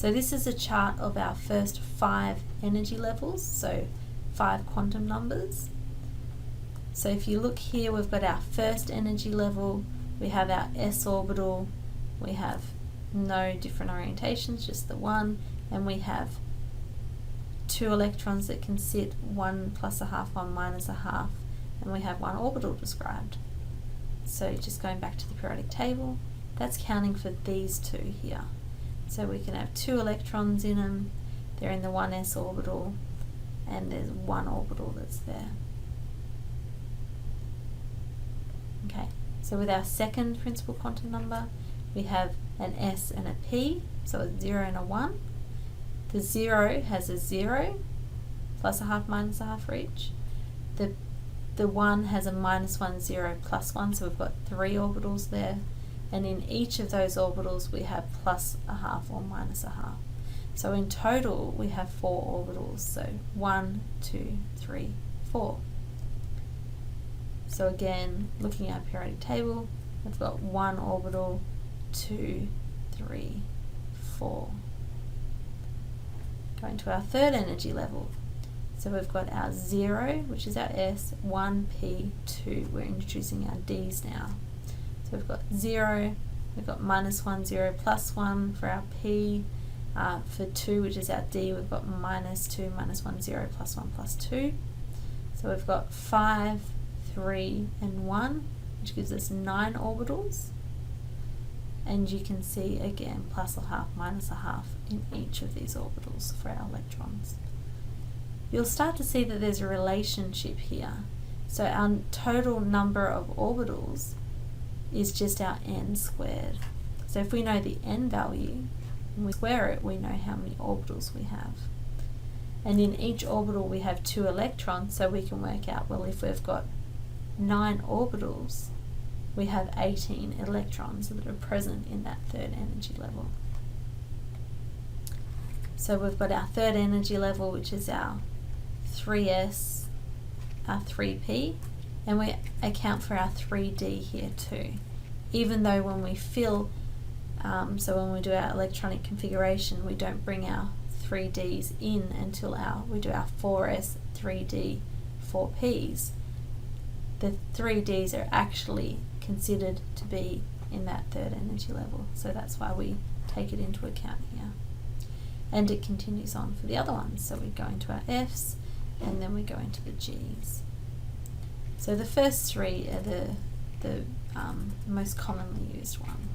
So this is a chart of our first 5 energy levels, so 5 quantum numbers. So if you look here, we've got our first energy level, we have our s orbital, we have no different orientations, just the one, and we have 2 electrons that can sit, 1 plus a half, 1 minus a half, and we have 1 orbital described. So just going back to the periodic table, that's counting for these 2 here. So we can have 2 electrons in them, they're in the 1s orbital, and there's 1 orbital that's there. Okay, so with our second principal quantum number, we have an s and a p, so a 0 and a 1. The 0 has a 0 plus a half, minus a half for each. The 1 has a minus 1, 0, plus 1, so we've got 3 orbitals there. And in each of those orbitals we have plus a half or minus a half. So in total we have 4 orbitals, so 1, 2, 3, 4. So again, looking at our periodic table, we've got 1 orbital, 2, 3, 4. Going to our third energy level. So we've got our 0, which is our s, 1, p, 2. We're introducing our d's now. So we've got 0, we've got minus 1, 0, plus 1 for our p. For 2, which is our d, we've got minus 2, minus 1, 0, plus 1, plus 2. So we've got 5, 3, and 1, which gives us 9 orbitals. And you can see again plus a half, minus a half in each of these orbitals for our electrons. You'll start to see that there's a relationship here. So our total number of orbitals is just our n squared. So if we know the n value, and we square it, we know how many orbitals we have. And in each orbital we have 2 electrons, so we can work out, well, if we've got 9 orbitals, we have 18 electrons that are present in that third energy level. So we've got our third energy level, which is our 3s, our 3p, and we account for our 3d here too. Even though when we fill, so when we do our electronic configuration, we don't bring our 3ds in until we do our 4s, 3d, 4ps. The 3ds are actually considered to be in that third energy level, so that's why we take it into account here. And it continues on for the other ones, so we go into our f's and then we go into the g's. So the first 3 are the most commonly used one.